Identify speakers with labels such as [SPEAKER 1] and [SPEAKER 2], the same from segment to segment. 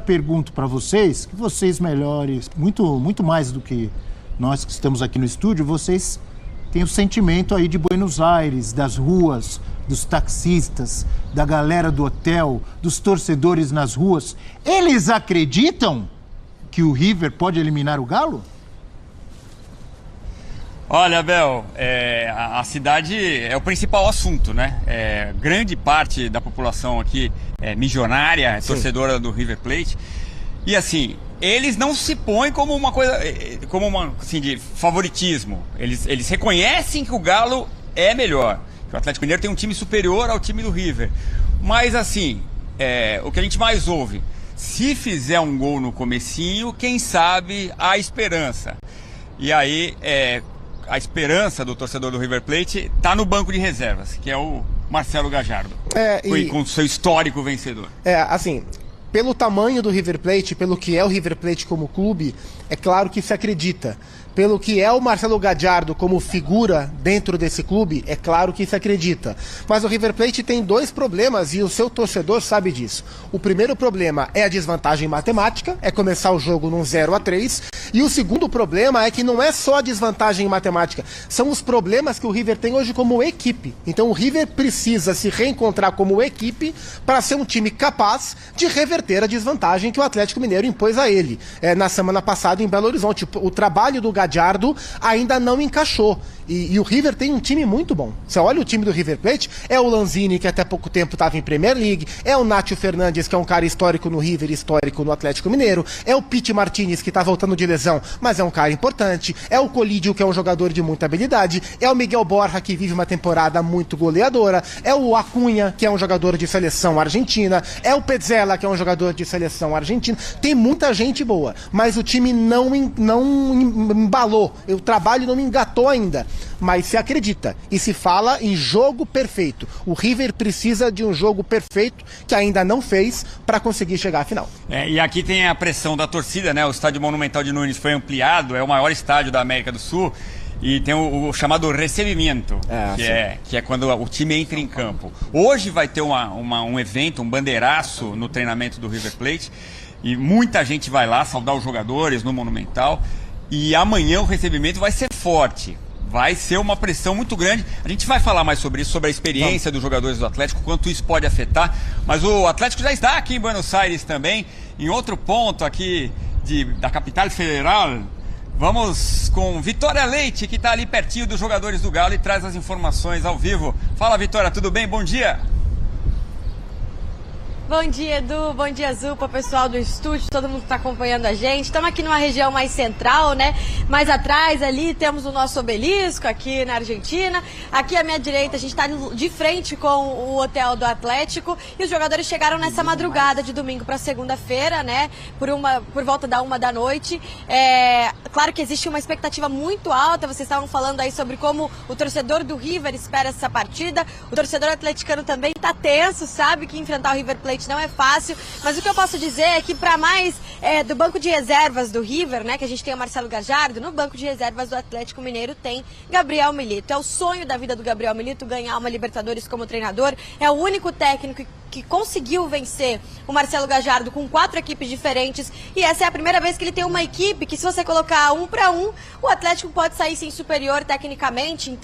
[SPEAKER 1] pergunto para vocês, que vocês melhores, muito mais do que nós que estamos aqui no estúdio, vocês têm o sentimento aí de Buenos Aires, das ruas, dos taxistas, da galera do hotel, dos torcedores nas ruas. Eles acreditam que o River pode eliminar o Galo?
[SPEAKER 2] Olha, Abel, a cidade é o principal assunto, né? Grande parte da população aqui é milionária, torcedora do River Plate. E assim, eles não se põem como uma coisa, assim, de favoritismo. Eles reconhecem que o Galo é melhor, que o Atlético Mineiro tem um time superior ao time do River. Mas assim, o que a gente mais ouve, se fizer um gol no comecinho, quem sabe há esperança. E aí, a esperança do torcedor do River Plate está no banco de reservas, que é o Marcelo Gallardo, com seu histórico vencedor.
[SPEAKER 3] Assim, pelo tamanho do River Plate, pelo que é o River Plate como clube, é claro que se acredita. Pelo que é o Marcelo Gallardo como figura dentro desse clube, é claro que se acredita. Mas o River Plate tem dois problemas e o seu torcedor sabe disso. O primeiro problema é a desvantagem matemática, é começar o jogo num 0-3. E o segundo problema é que não é só a desvantagem matemática, são os problemas que o River tem hoje como equipe. Então o River precisa se reencontrar como equipe para ser um time capaz de reverter a desvantagem que o Atlético Mineiro impôs a ele. Na semana passada em Belo Horizonte, o trabalho do Gallardo ainda não encaixou. E o River tem um time muito bom. Você olha o time do River Plate, é o Lanzini, que até pouco tempo estava em Premier League, é o Nátio Fernandes, que é um cara histórico no River, histórico no Atlético Mineiro, é o Pity Martinez, que está voltando de lesão, mas é um cara importante, é o Colídio, que é um jogador de muita habilidade, é o Miguel Borja, que vive uma temporada muito goleadora, é o Acunha, que é um jogador de seleção argentina, é o Petzela, que é um jogador de seleção argentina. Tem muita gente boa, mas o time não embalou, o trabalho não engatou ainda. Mas se acredita e se fala em jogo perfeito. O River precisa de um jogo perfeito que ainda não fez para conseguir chegar à final.
[SPEAKER 2] E aqui tem a pressão da torcida, né? O estádio Monumental de Nunes foi ampliado, é o maior estádio da América do Sul. E tem o chamado recebimento, que é quando o time entra em campo. Hoje vai ter um evento, um bandeiraço no treinamento do River Plate. E muita gente vai lá saudar os jogadores no Monumental. E amanhã o recebimento vai ser forte. Vai ser uma pressão muito grande. A gente vai falar mais sobre isso, sobre a experiência dos jogadores do Atlético, quanto isso pode afetar. Mas o Atlético já está aqui em Buenos Aires também, em outro ponto aqui da capital federal. Vamos com Vitória Leite, que está ali pertinho dos jogadores do Galo e traz as informações ao vivo. Fala, Vitória, tudo bem? Bom dia!
[SPEAKER 4] Bom dia, Edu. Bom dia, Zupa, pessoal do estúdio, todo mundo que está acompanhando a gente. Estamos aqui numa região mais central, né? Mais atrás ali temos o nosso obelisco aqui na Argentina. Aqui à minha direita a gente está de frente com o hotel do Atlético e os jogadores chegaram nessa madrugada de domingo para segunda-feira, né? Por volta da 1 da noite. Claro que existe uma expectativa muito alta. Vocês estavam falando aí sobre como o torcedor do River espera essa partida. O torcedor atleticano também está tenso, sabe que enfrentar o River Plate não é fácil, mas o que eu posso dizer é que para mais do banco de reservas do River, né, que a gente tem o Marcelo Gallardo, no banco de reservas do Atlético Mineiro tem Gabriel Milito. É o sonho da vida do Gabriel Milito ganhar uma Libertadores como treinador, é o único técnico que conseguiu vencer o Marcelo Gallardo com 4 equipes diferentes e essa é a primeira vez que ele tem uma equipe que se você colocar 1 para 1, o Atlético pode sair sim superior tecnicamente,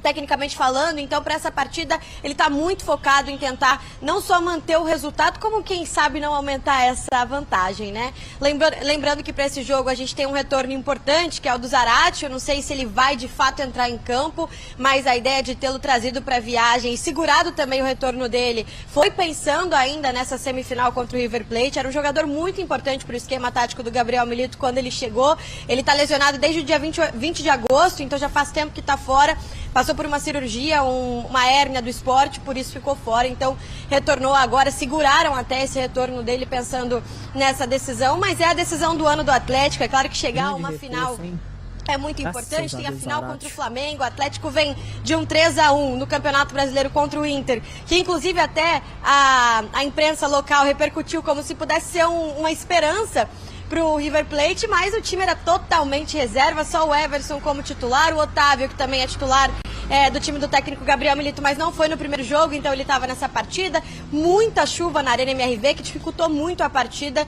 [SPEAKER 4] tecnicamente falando, então para essa partida ele está muito focado em tentar não só manter o resultado, como quem sabe não aumentar essa vantagem, né? Lembrando que para esse jogo a gente tem um retorno importante, que é o do Zarate. Eu não sei se ele vai de fato entrar em campo, mas a ideia de tê-lo trazido para a viagem e segurado também o retorno dele, foi pensando ainda nessa semifinal contra o River Plate. Era um jogador muito importante para o esquema tático do Gabriel Milito quando ele chegou. Ele está lesionado desde o dia 20 de agosto, então já faz tempo que está fora. Passou por uma cirurgia, uma hérnia do esporte, por isso ficou fora. Então, retornou agora, seguraram até esse retorno dele pensando nessa decisão. Mas é a decisão do ano do Atlético. É claro que chegar a uma final é muito importante. Tem a final contra o Flamengo. O Atlético vem de um 3-1 no Campeonato Brasileiro contra o Inter. Que, inclusive, até a imprensa local repercutiu como se pudesse ser uma esperança para o River Plate, mas o time era totalmente reserva, só o Everson como titular, o Otávio, que também é titular, do time do técnico Gabriel Milito, mas não foi no primeiro jogo, então ele estava nessa partida. Muita chuva na Arena MRV, que dificultou muito a partida,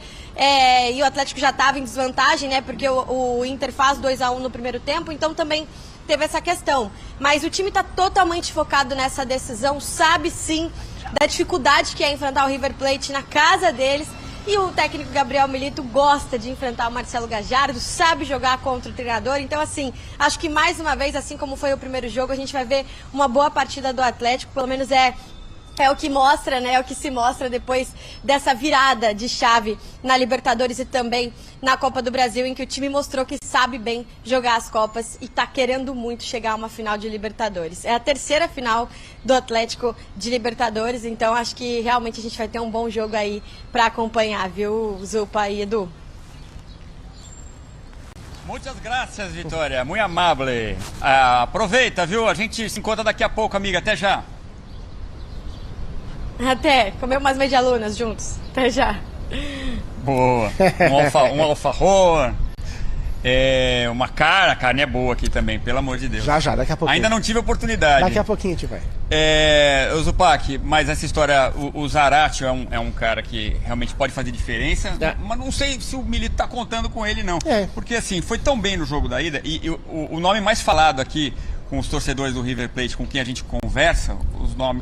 [SPEAKER 4] e o Atlético já estava em desvantagem, né, porque o Inter faz 2-1 no primeiro tempo, então também teve essa questão. Mas o time está totalmente focado nessa decisão, sabe sim da dificuldade que é enfrentar o River Plate na casa deles. E o técnico Gabriel Milito gosta de enfrentar o Marcelo Gallardo, sabe jogar contra o treinador. Então, assim, acho que mais uma vez, assim como foi o primeiro jogo, a gente vai ver uma boa partida do Atlético. Pelo menos é o que mostra, né? É o que se mostra depois dessa virada de chave na Libertadores e também na Copa do Brasil, em que o time mostrou que sabe bem jogar as Copas e está querendo muito chegar a uma final de Libertadores. É a terceira final do Atlético de Libertadores, então acho que realmente a gente vai ter um bom jogo aí para acompanhar, viu, Zupa e Edu?
[SPEAKER 2] Muitas graças, Vitória. Muito amável. Aproveita, viu? A gente se encontra daqui a pouco, amiga. Até já.
[SPEAKER 4] Até, comer umas medialunas juntos. Até já.
[SPEAKER 2] Boa. Um alfajor. Uma carne é boa aqui também, pelo amor de Deus.
[SPEAKER 3] Já, daqui a pouquinho.
[SPEAKER 2] Ainda não tive oportunidade.
[SPEAKER 3] Daqui a pouquinho a gente vai.
[SPEAKER 2] Zupac, mas essa história, o Zarate é um cara que realmente pode fazer diferença, mas não sei se o Milito tá contando com ele, não. Porque assim, foi tão bem no jogo da ida, e o nome mais falado aqui com os torcedores do River Plate com quem a gente conversa,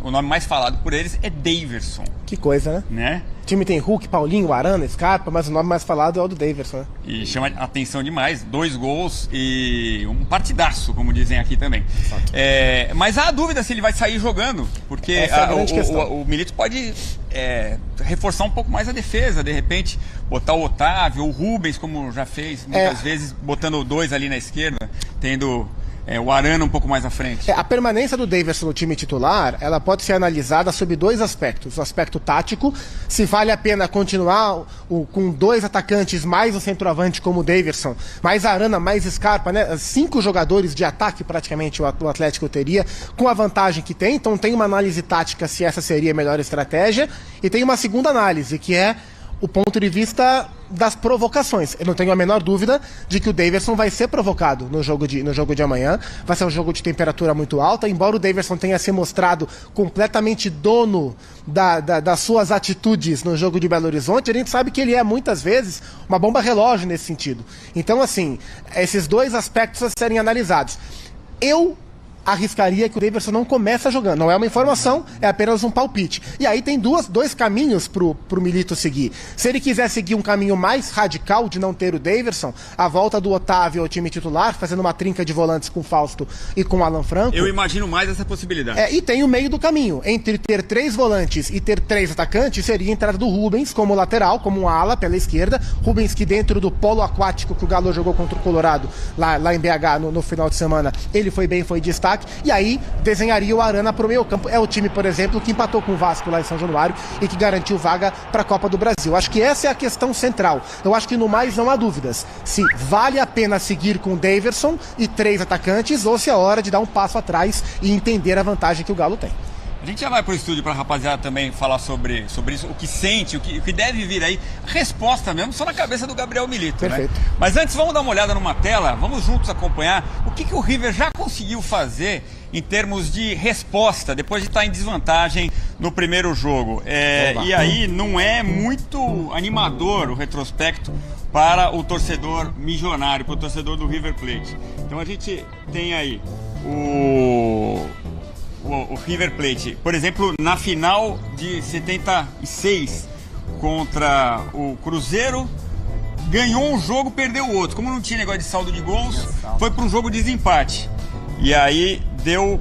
[SPEAKER 2] o nome mais falado por eles é Daverson.
[SPEAKER 3] Que coisa, né? O time tem Hulk, Paulinho, Arana, Scarpa, mas o nome mais falado é o do Daverson, né?
[SPEAKER 2] E chama atenção demais, 2 gols e um partidaço, como dizem aqui também. Mas há dúvida se ele vai sair jogando, porque o Milito pode reforçar um pouco mais a defesa, de repente botar o Otávio, o Rubens, como já fez muitas vezes, botando 2 ali na esquerda, tendo o Arana um pouco mais à frente.
[SPEAKER 3] A permanência do Daverson no time titular, ela pode ser analisada sob 2 aspectos. O aspecto tático, se vale a pena continuar com 2 atacantes, mais o centroavante como o Daverson, mais Arana, mais Scarpa, né? 5 jogadores de ataque praticamente o Atlético teria, com a vantagem que tem. Então tem uma análise tática se essa seria a melhor estratégia, e tem uma segunda análise, que é o ponto de vista das provocações. Eu não tenho a menor dúvida de que o Daverson vai ser provocado no jogo de amanhã. Vai ser um jogo de temperatura muito alta, embora o Daverson tenha se mostrado completamente dono das suas atitudes no jogo de Belo Horizonte. A gente sabe que ele é, muitas vezes, uma bomba relógio nesse sentido. Então, assim, esses 2 aspectos a serem analisados. Eu arriscaria que o Daverson não começa jogando. Não é uma informação, é apenas um palpite. E aí tem 2 caminhos pro Milito seguir. Se ele quiser seguir um caminho mais radical de não ter o Daverson, a volta do Otávio ao time titular, fazendo uma trinca de volantes com o Fausto e com o Alan Franco.
[SPEAKER 2] Eu imagino mais essa possibilidade.
[SPEAKER 3] E tem o meio do caminho. Entre ter 3 volantes e ter 3 atacantes, seria a entrada do Rubens como lateral, como um ala pela esquerda. Rubens, que dentro do polo aquático que o Galo jogou contra o Colorado, lá em BH no final de semana, ele foi bem, foi destaque. E aí desenharia o Arana para o meio campo. É o time, por exemplo, que empatou com o Vasco lá em São Januário e que garantiu vaga para a Copa do Brasil. Acho que essa é a questão central. Eu acho que no mais não há dúvidas se vale a pena seguir com o Daverson e 3 atacantes, ou se é hora de dar um passo atrás e entender a vantagem que o Galo tem.
[SPEAKER 2] A gente já vai pro estúdio pra rapaziada também falar sobre isso, o que sente, o que deve vir aí. A resposta mesmo só na cabeça do Gabriel Milito,
[SPEAKER 3] perfeito,
[SPEAKER 2] né? Mas antes vamos dar uma olhada numa tela, vamos juntos acompanhar o que o River já conseguiu fazer em termos de resposta, depois de estar em desvantagem no primeiro jogo. E aí não é muito animador o retrospecto para o torcedor milionário, para o torcedor do River Plate. Então a gente tem aí o River Plate, por exemplo, na final de 76 contra o Cruzeiro, ganhou um jogo, perdeu o outro. Como não tinha negócio de saldo de gols, foi para um jogo de desempate. E aí deu,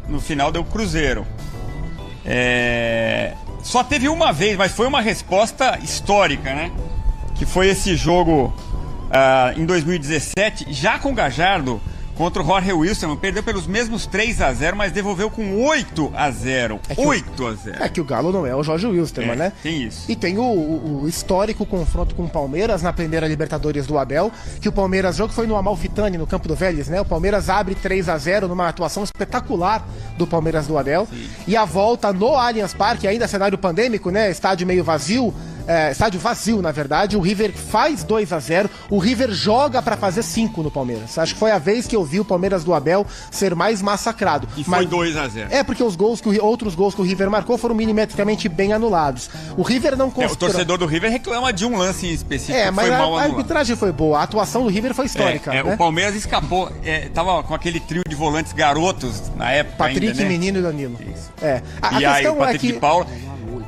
[SPEAKER 2] no final deu Cruzeiro. Só teve uma vez, mas foi uma resposta histórica, né? Que foi esse jogo em 2017, já com o Gallardo, contra o Jorge Wilstermann, perdeu pelos mesmos 3-0, mas devolveu com 8-0. 8-0.
[SPEAKER 3] É que o Galo não é o Jorge Wilstermann, né?
[SPEAKER 2] Tem isso.
[SPEAKER 3] E tem o histórico confronto com o Palmeiras na primeira Libertadores do Abel, que o Palmeiras, jogo foi no Amalfitani, no campo do Vélez, né? O Palmeiras abre 3-0 numa atuação espetacular do Palmeiras do Abel. Sim. E a volta no Allianz Parque, ainda cenário pandêmico, né? Estádio meio vazio, estádio vazio, na verdade, o River faz 2-0, o River joga pra fazer 5 no Palmeiras. Acho que foi a vez que eu vi o Palmeiras do Abel ser mais massacrado.
[SPEAKER 2] E foi 2-0.
[SPEAKER 3] Porque os outros gols que o River marcou foram milimetricamente bem anulados. O River não
[SPEAKER 2] O torcedor do River reclama de um lance específico que
[SPEAKER 3] mas
[SPEAKER 2] foi mal
[SPEAKER 3] a
[SPEAKER 2] anulado.
[SPEAKER 3] arbitragem foi boa, a atuação do River foi histórica. Né?
[SPEAKER 2] O Palmeiras escapou, tava com aquele trio de volantes garotos na época
[SPEAKER 3] Patrick,
[SPEAKER 2] ainda, né?
[SPEAKER 3] Menino e Danilo.
[SPEAKER 2] Isso.
[SPEAKER 3] A
[SPEAKER 2] e aí
[SPEAKER 3] questão
[SPEAKER 2] o Patrick
[SPEAKER 3] é que...
[SPEAKER 2] de Paula...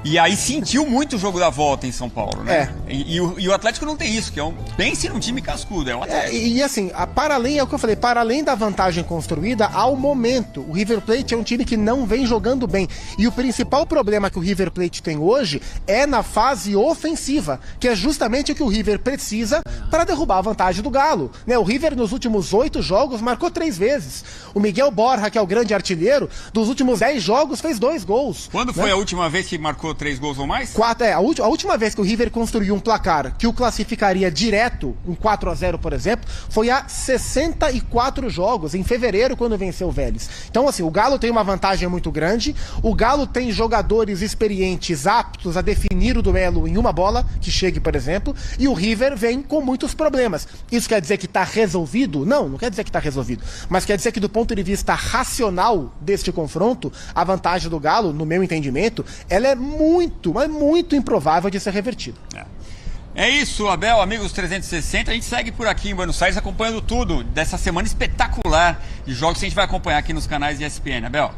[SPEAKER 2] E aí sentiu muito o jogo da volta em São Paulo, né? E o Atlético não tem isso, que é pense num time cascudo, é um Atlético.
[SPEAKER 3] E assim, para além, é o que eu falei, para além da vantagem construída, ao momento, o River Plate é um time que não vem jogando bem. E o principal problema que o River Plate tem hoje é na fase ofensiva, que é justamente o que o River precisa para derrubar a vantagem do Galo. Né? O River, nos últimos 8 jogos, marcou 3 vezes. O Miguel Borja, que é o grande artilheiro, dos últimos 10 jogos, fez 2 gols.
[SPEAKER 2] Quando foi a última vez que marcou 3 gols ou mais?
[SPEAKER 3] 4, a última vez que o River construiu um placar que o classificaria direto, um 4-0, por exemplo, foi há 64 jogos, em fevereiro, quando venceu o Vélez. Então, assim, o Galo tem uma vantagem muito grande, o Galo tem jogadores experientes, aptos a definir o duelo em uma bola, que chegue, por exemplo, e o River vem com muitos problemas. Isso quer dizer que está resolvido? Não quer dizer que está resolvido. Mas quer dizer que, do ponto de vista racional deste confronto, a vantagem do Galo, no meu entendimento, ela é muito improvável de ser revertida.
[SPEAKER 2] É isso, Abel, amigos 360, a gente segue por aqui em Buenos Aires acompanhando tudo dessa semana espetacular de jogos que a gente vai acompanhar aqui nos canais de ESPN, Abel.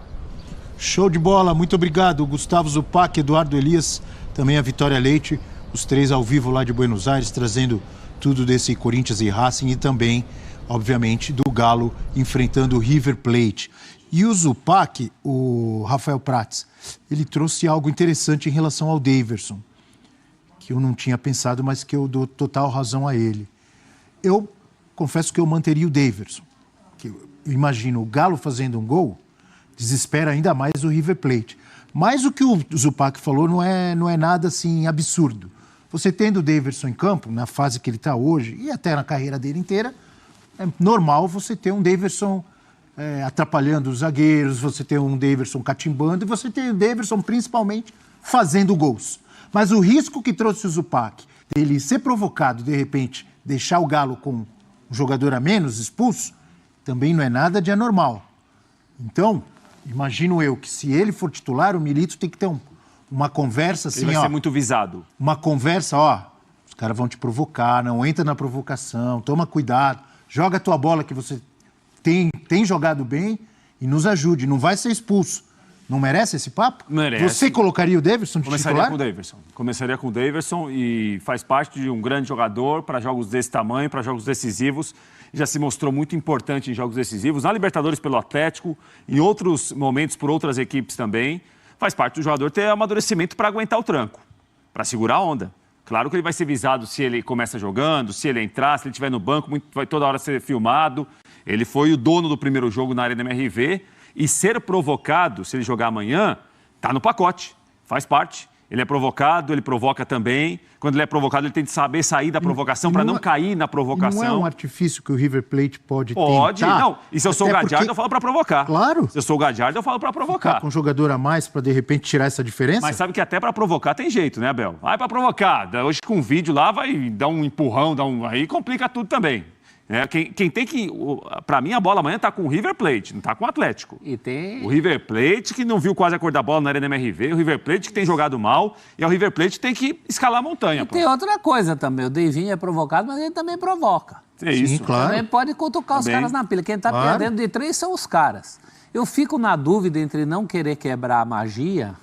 [SPEAKER 1] Show de bola, muito obrigado, Gustavo Zupac, Eduardo Elias, também a Vitória Leite, os 3 ao vivo lá de Buenos Aires, trazendo tudo desse Corinthians e Racing e também, obviamente, do Galo enfrentando o River Plate. E o Zupac, o Rafael Prats, ele trouxe algo interessante em relação ao Daverson, que eu não tinha pensado, mas que eu dou total razão a ele. Eu confesso que eu manteria o Daverson. Que eu imagino o Galo fazendo um gol, desespera ainda mais o River Plate. Mas o que o Zupac falou não é nada assim absurdo. Você tendo o Daverson em campo, na fase que ele está hoje, e até na carreira dele inteira, é normal você ter um Daverson atrapalhando os zagueiros, você tem um Daverson catimbando e você tem o Daverson principalmente fazendo gols. Mas o risco que trouxe o Zupac, dele ser provocado, de repente, deixar o Galo com um jogador a menos expulso, também não é nada de anormal. Então, imagino eu que se ele for titular, o Milito tem que ter uma conversa assim,
[SPEAKER 5] ele vai ser muito visado.
[SPEAKER 1] Uma conversa, os caras vão te provocar, não entra na provocação, toma cuidado, joga a tua bola que você tem jogado bem e nos ajude, não vai ser expulso. Não merece esse papo?
[SPEAKER 5] Merece.
[SPEAKER 1] Você colocaria o Daverson de titular?
[SPEAKER 5] Começaria com o Daverson e faz parte de um grande jogador para jogos desse tamanho, para jogos decisivos. Já se mostrou muito importante em jogos decisivos, na Libertadores pelo Atlético, em outros momentos por outras equipes também. Faz parte do jogador ter amadurecimento para aguentar o tranco, para segurar a onda. Claro que ele vai ser visado se ele começa jogando, se ele entrar, se ele estiver no banco, vai toda hora ser filmado. Ele foi o dono do primeiro jogo na Arena MRV e ser provocado, se ele jogar amanhã, está no pacote, faz parte. Ele é provocado, ele provoca também. Quando ele é provocado, ele tem que saber sair da provocação para não cair na provocação.
[SPEAKER 1] Não é um artifício que o River Plate pode
[SPEAKER 5] Pode,
[SPEAKER 1] tentar?
[SPEAKER 5] não. E se eu sou o Gadiardo, eu falo para provocar.
[SPEAKER 1] Claro.
[SPEAKER 5] Se eu sou o Gadiardo, eu falo para provocar.
[SPEAKER 1] Ficar com um jogador a mais para, de repente, tirar essa diferença?
[SPEAKER 5] Mas sabe que até para provocar tem jeito, né, Abel? Vai para provocar. Hoje com um vídeo lá vai dar um empurrão, aí complica tudo também. Quem tem que... Para mim, a bola amanhã está com o River Plate, não está com o Atlético.
[SPEAKER 6] E tem...
[SPEAKER 5] O River Plate, que não viu quase a cor da bola na Arena MRV, o River Plate que tem jogado mal, e o River Plate tem que escalar a montanha.
[SPEAKER 6] E tem outra coisa também, o Davinho é provocado, mas ele também provoca.
[SPEAKER 5] É isso.
[SPEAKER 1] Sim, claro.
[SPEAKER 6] Também pode cutucar os caras na pilha. Quem está perdendo de 3 são os caras. Eu fico na dúvida entre não querer quebrar a magia...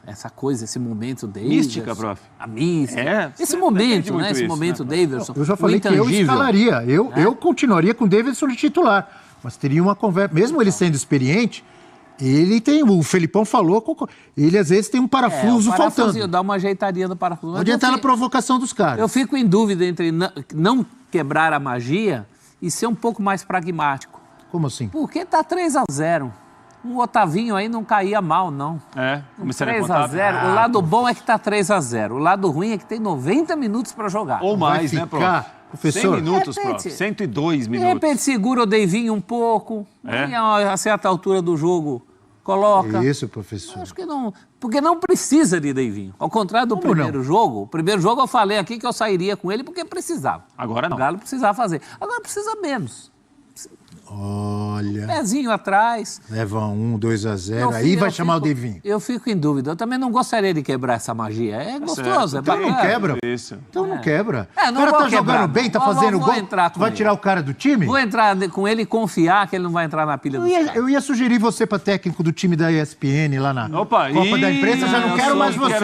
[SPEAKER 6] Essa coisa, esse momento Daverson.
[SPEAKER 5] Mística, prof.
[SPEAKER 6] A mística. Esse
[SPEAKER 5] você
[SPEAKER 6] momento,
[SPEAKER 5] muito
[SPEAKER 6] Esse
[SPEAKER 5] isso,
[SPEAKER 6] momento
[SPEAKER 5] né,
[SPEAKER 6] Daverson.
[SPEAKER 1] Eu já falei que eu escalaria. Eu continuaria com o Daverson de titular. Mas teria uma conversa. Mesmo ele sendo experiente, ele tem... O Felipão falou, ele às vezes tem um parafuso faltando.
[SPEAKER 6] Dá uma ajeitadinha no parafuso.
[SPEAKER 1] Pode entrar na provocação dos caras.
[SPEAKER 6] Eu fico em dúvida entre não quebrar a magia e ser um pouco mais pragmático.
[SPEAKER 1] Como assim?
[SPEAKER 6] Porque tá 3-0. O Otavinho aí não caía mal, não.
[SPEAKER 5] Começaria a contar.
[SPEAKER 6] 3-0. O lado bom é que tá 3-0. O lado ruim é que tem 90 minutos para jogar.
[SPEAKER 5] Ou mais, né, prof?
[SPEAKER 1] Professor,
[SPEAKER 5] 100 minutos,
[SPEAKER 6] de repente,
[SPEAKER 5] prof. 102
[SPEAKER 6] De
[SPEAKER 5] minutos.
[SPEAKER 6] repente segura o Davinho um pouco. E a certa altura do jogo coloca.
[SPEAKER 1] Isso, professor.
[SPEAKER 6] Acho que não, porque não precisa de Deivinho. Ao contrário do primeiro jogo, o primeiro jogo eu falei aqui que eu sairia com ele porque precisava.
[SPEAKER 5] Agora não.
[SPEAKER 6] O Galo precisava fazer. Agora precisa menos.
[SPEAKER 1] Olha.
[SPEAKER 6] Pezinho atrás.
[SPEAKER 1] Leva 2-0, aí vai chamar o Deivinho.
[SPEAKER 6] Eu fico em dúvida. Eu também não gostaria de quebrar essa magia. É gostoso, é
[SPEAKER 1] Então
[SPEAKER 6] bacana.
[SPEAKER 1] não quebra.
[SPEAKER 5] Isso.
[SPEAKER 1] Então não quebra.
[SPEAKER 6] É, não
[SPEAKER 1] o cara
[SPEAKER 6] vou
[SPEAKER 1] tá
[SPEAKER 6] quebrar,
[SPEAKER 1] jogando bem, tá
[SPEAKER 6] não.
[SPEAKER 1] fazendo
[SPEAKER 6] Vou
[SPEAKER 1] gol.
[SPEAKER 6] entrar com
[SPEAKER 1] Vai
[SPEAKER 6] ele.
[SPEAKER 1] tirar o cara do time?
[SPEAKER 6] Vou entrar com ele e confiar que ele não vai entrar na pilha dos caras.
[SPEAKER 1] Eu ia sugerir você para técnico do time da ESPN lá na
[SPEAKER 5] Opa,
[SPEAKER 1] Copa da Imprensa, já não
[SPEAKER 6] eu
[SPEAKER 1] quero
[SPEAKER 6] sou-
[SPEAKER 1] mais você.